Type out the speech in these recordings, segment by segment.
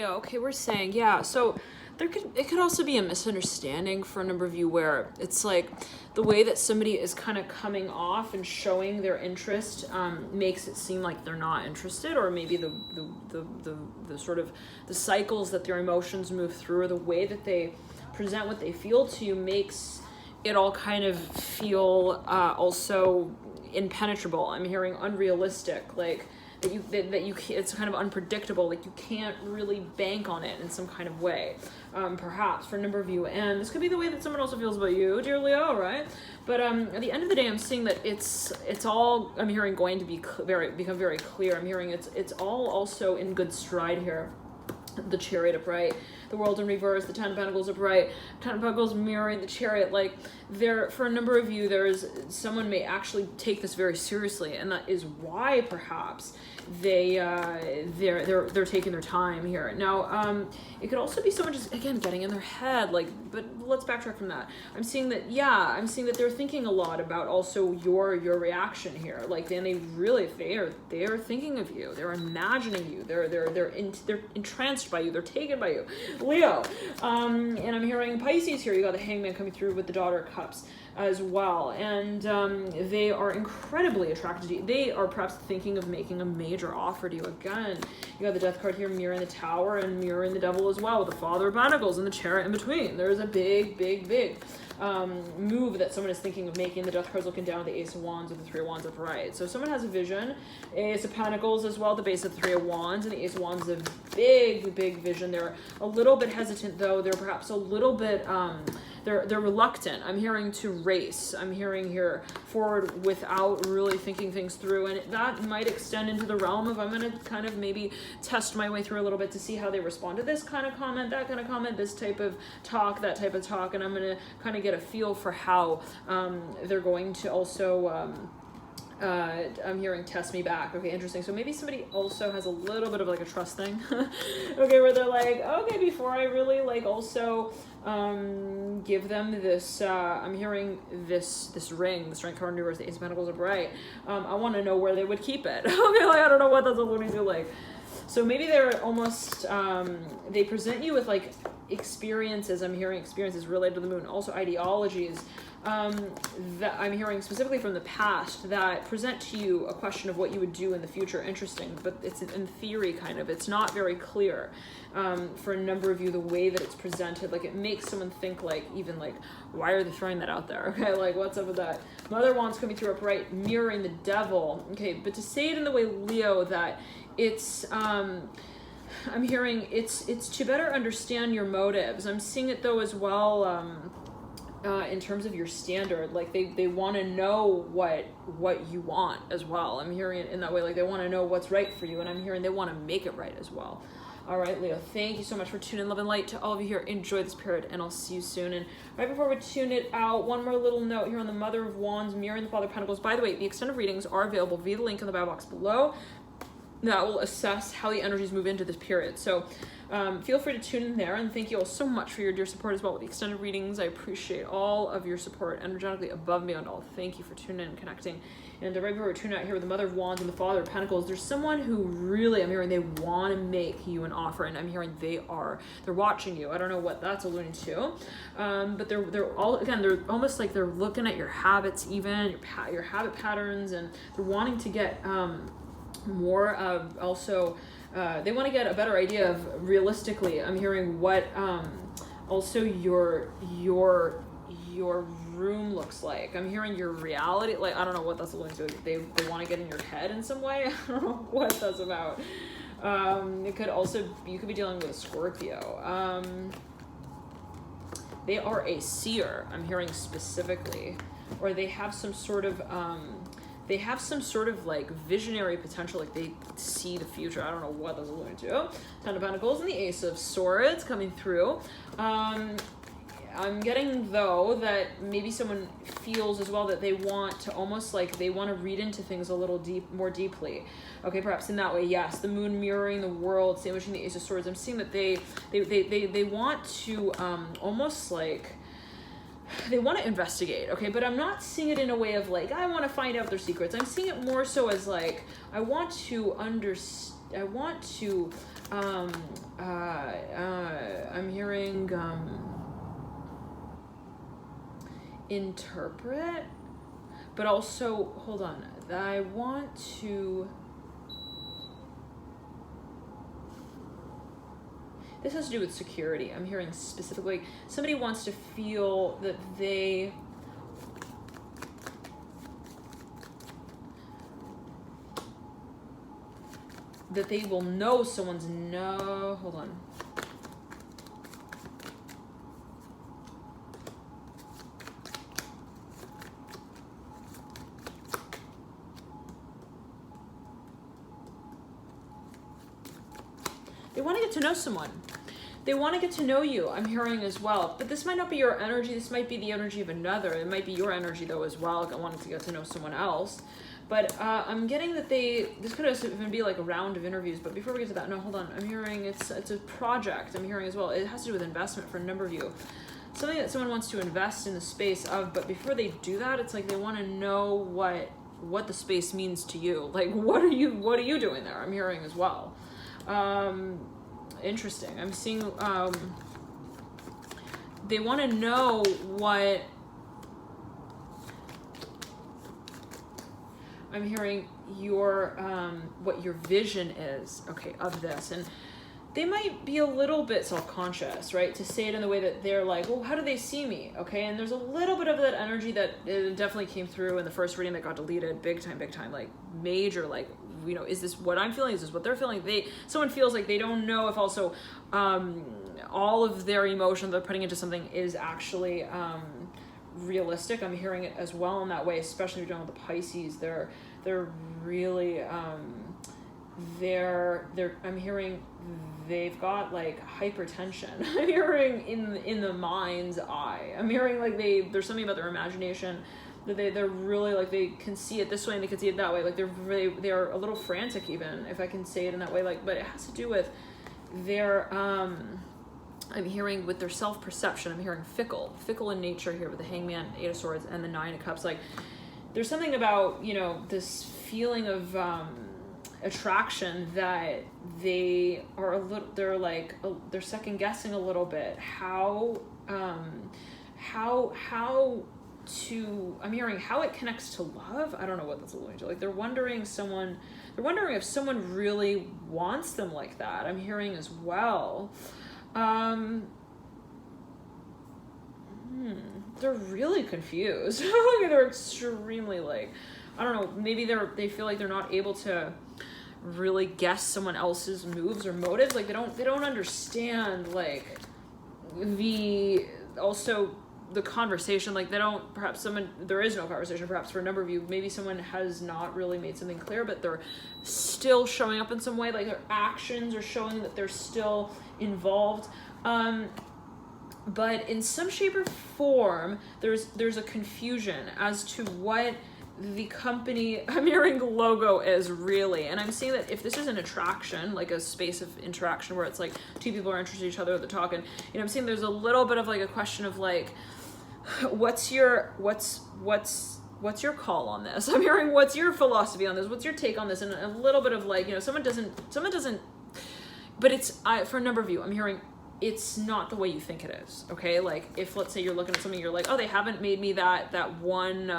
Leo, okay, we're saying, yeah, so it could also be a misunderstanding for a number of you where it's like the way that somebody is kind of coming off and showing their interest makes it seem like they're not interested, or maybe the sort of the cycles that their emotions move through, or the way that they present what they feel to you makes it all kind of feel also impenetrable. I'm hearing unrealistic, like that you it's kind of unpredictable, like you can't really bank on it in some kind of way, perhaps for a number of you. And this could be the way that someone also feels about you, dear Leo, right? But at the end of the day, I'm seeing that it's all, I'm hearing, going to become very clear. I'm hearing it's all also in good stride here. The Chariot upright, the World in reverse, the Ten of Pentacles upright, Ten of Pentacles mirroring the Chariot. Like, there, for a number of you, someone may actually take this very seriously, and that is why perhaps they're taking their time here. Now, it could also be someone just, again, getting in their head, like, but let's backtrack from that. I'm seeing that they're thinking a lot about also your reaction here. Like, then they are thinking of you. They're imagining you. They're entranced by you. They're taken by you, Leo. And I'm hearing Pisces here. You got the Hangman coming through with the Daughter of Cups as well, and they are incredibly attracted to you. They are perhaps thinking of making a major offer to you. Again, you got the Death card here mirroring the Tower and mirroring the Devil as well, with the Father of Pentacles and the Chariot in between. There's a big move that someone is thinking of making. The Death card's looking down at the Ace of Wands with the Three of Wands upright. So someone has a vision. Ace of Pentacles as well, the base of the Three of Wands, and the Ace of Wands is a big vision. They're a little bit hesitant, though. They're perhaps a little bit they're reluctant. I'm hearing to race. I'm hearing here forward without really thinking things through, and that might extend into the realm of, I'm going to kind of maybe test my way through a little bit to see how they respond to this kind of comment, that kind of comment, this type of talk, that type of talk, and I'm going to kind of get a feel for how they're going to also I'm hearing test me back. Okay, interesting. So maybe somebody also has a little bit of like a trust thing. Okay, where they're like, okay, before I really like also give them this, I'm hearing this ring, the Strength card in reverse, the Ace of Pentacles upright. I want to know where they would keep it. Okay, like, I don't know what that's alluding to, like. So maybe they're almost, they present you with like experiences. I'm hearing experiences related to the moon, also ideologies that I'm hearing specifically from the past that present to you a question of what you would do in the future. Interesting, but it's in theory kind of. It's not very clear for a number of you, the way that it's presented. Like, it makes someone think like, even like, why are they throwing that out there? Okay, like, what's up with that? Mother Wands coming through upright, mirroring the Devil. Okay, but to say it in the way, Leo, that it's I'm hearing it's to better understand your motives. I'm seeing it though as well in terms of your standard. Like, they want to know what you want as well. I'm hearing it in that way, like they want to know what's right for you, and I'm hearing they want to make it right as well. All right, Leo, thank you so much for tuning in. Love and light to all of you here. Enjoy this period, and I'll see you soon. And right before we tune it out, one more little note here on the Mother of Wands mirroring the Father of Pentacles. By the way, the extended readings are available via the link in the bio box below. That will assess how the energies move into this period. So feel free to tune in there, and thank you all so much for your dear support as well with the extended readings. I appreciate all of your support energetically above and beyond all. Thank you for tuning in and connecting. And right before we tune out here with the Mother of Wands and the Father of Pentacles, there's someone who really, I'm hearing they want to make you an offer, and I'm hearing they're watching you. I don't know what that's alluding to, but they're all, again, they're almost like they're looking at your habits, even your habit patterns, and they're wanting to get more of also they want to get a better idea of realistically, I'm hearing what also your room looks like. I'm hearing your reality, like, I don't know what that's alluding to. They want to get in your head in some way. I don't know what that's about. It could also, you could be dealing with a Scorpio. They are a seer, I'm hearing specifically, or they have some sort of like visionary potential, like they see the future. I don't know what that's alluding to. Ten of Pentacles and the Ace of Swords coming through. I'm getting though that maybe someone feels as well that they want to almost like they want to read into things a little more deeply. Okay, perhaps in that way, yes. The moon mirroring the world, sandwiching the Ace of Swords. I'm seeing that they want to almost like, they want to investigate, okay? But I'm not seeing it in a way of like, I want to find out their secrets. I'm seeing it more so as like, I want to I'm hearing interpret, but also, hold on, I want to, this has to do with security. I'm hearing specifically, somebody wants to feel that they will know someone's hold on. They want to get to know someone. They want to get to know you, I'm hearing as well. But this might not be your energy. This might be the energy of another. It might be your energy, though, as well. I wanted to get to know someone else. But I'm getting that this could even be like a round of interviews. But before we get to that, no, hold on. I'm hearing it's a project. I'm hearing as well. It has to do with investment for a number of you. Something that someone wants to invest in the space of. But before they do that, it's like they want to know what the space means to you. Like, what are you doing there? I'm hearing as well. Interesting. I'm seeing they want to know what I'm hearing what your vision is, okay, of this. And they might be a little bit self-conscious, right? To say it in the way that they're like, well, how do they see me? Okay, and there's a little bit of that energy that it definitely came through in the first reading that got deleted, big time, like major, like, you know, is this what I'm feeling? Is this what they're feeling? Someone feels like they don't know if also all of their emotion they're putting into something is actually realistic. I'm hearing it as well in that way, especially if you're dealing with the Pisces. They're really I'm hearing they've got like hypertension. I'm hearing in the mind's eye. I'm hearing like there's something about their imagination that they're really like, they can see it this way and they can see it that way. Like they're a little frantic, even if I can say it in that way. Like, but it has to do with their I'm hearing with their self-perception. I'm hearing fickle in nature here with the Hangman, Eight of Swords, and the Nine of Cups. Like, there's something about, you know, this feeling of attraction that they're second guessing a little bit how I'm hearing how it connects to love. I don't know what that's alluding to. Like, they're wondering if someone really wants them like that. I'm hearing as well. They're really confused. They're extremely like, I don't know, maybe they feel like they're not able to really guess someone else's moves or motives. Like, they don't understand like the conversation. Like, there is no conversation perhaps for a number of you. Maybe someone has not really made something clear, but they're still showing up in some way. Like, their actions are showing that they're still involved. But in some shape or form, there's a confusion as to what the company, I'm hearing logo is really. And I'm seeing that if this is an attraction, like a space of interaction where it's like two people are interested in each other, they're talking, you know, I'm seeing there's a little bit of like a question of like, what's your call on this? I'm hearing, what's your philosophy on this? What's your take on this? And a little bit of like, you know, someone doesn't, but for a number of you, I'm hearing it's not the way you think it is. Okay. Like, if let's say you're looking at something, you're like, oh, they haven't made me that one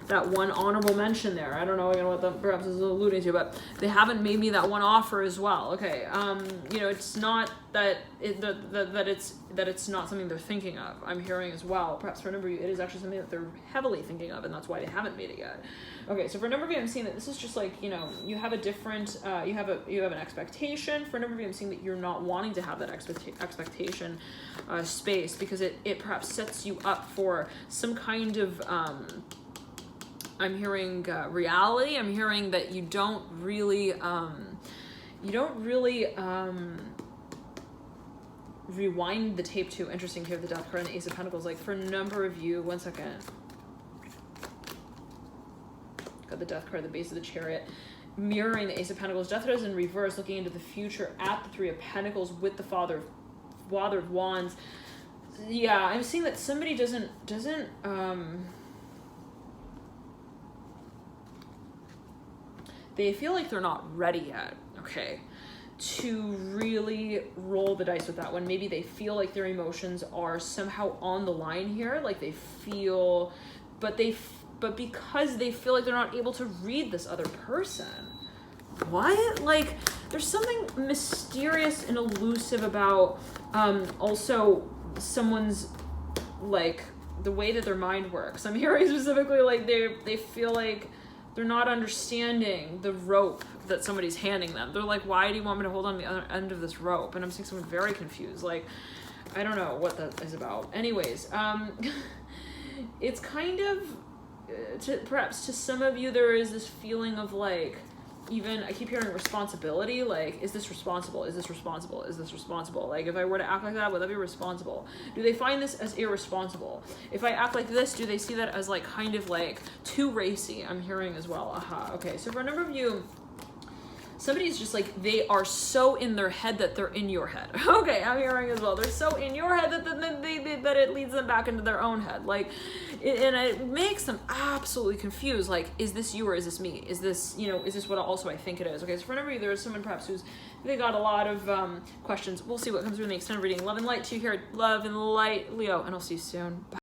honorable mention there. I don't know what that perhaps is alluding to, but they haven't made me that one offer as well. Okay. You know, it's not that it's not something they're thinking of. I'm hearing as well, perhaps for a number of you, it is actually something that they're heavily thinking of, and that's why they haven't made it yet. Okay. So for a number of you, I'm seeing that this is just like, you know, you have a different, you have an expectation. For a number of you, I'm seeing that you're not wanting to have that expectation space, because it perhaps sets you up for some kind of, I'm hearing reality. I'm hearing that you don't really rewind the tape too. Interesting here, the Death card and the Ace of Pentacles. Like, for a number of you, one second. Got the Death card at the base of the Chariot, mirroring the Ace of Pentacles. Death card is in reverse, looking into the future at the Three of Pentacles with the Father of Wands. Yeah, I'm seeing that somebody doesn't they feel like they're not ready yet. Okay. to really roll the dice with that one. Maybe they feel like their emotions are somehow on the line here, like they feel, but because they feel like they're not able to read this other person. What? Like, there's something mysterious and elusive about also someone's, like, the way that their mind works. I'm hearing specifically like they feel like they're not understanding the rope that somebody's handing them. They're like, why do you want me to hold on the other end of this rope? And I'm seeing someone very confused. Like, I don't know what that is about. Anyways, it's kind of, perhaps to some of you, there is this feeling of like, even, I keep hearing responsibility, like, is this responsible? Is this responsible? Is this responsible? Like, if I were to act like that, would that be responsible? Do they find this as irresponsible? If I act like this, do they see that as like kind of like too racy? I'm hearing as well. Aha. Okay. So for a number of you, somebody's just like, they are so in their head that they're in your head. Okay, I'm hearing as well. They're so in your head that it leads them back into their own head. Like, and it makes them absolutely confused. Like, is this you or is this me? Is this, is this what also I think it is? Okay, so for a number of you, there is someone perhaps they got a lot of questions. We'll see what comes through in the extended reading. Love and light to you here. Love and light, Leo, and I'll see you soon. Bye.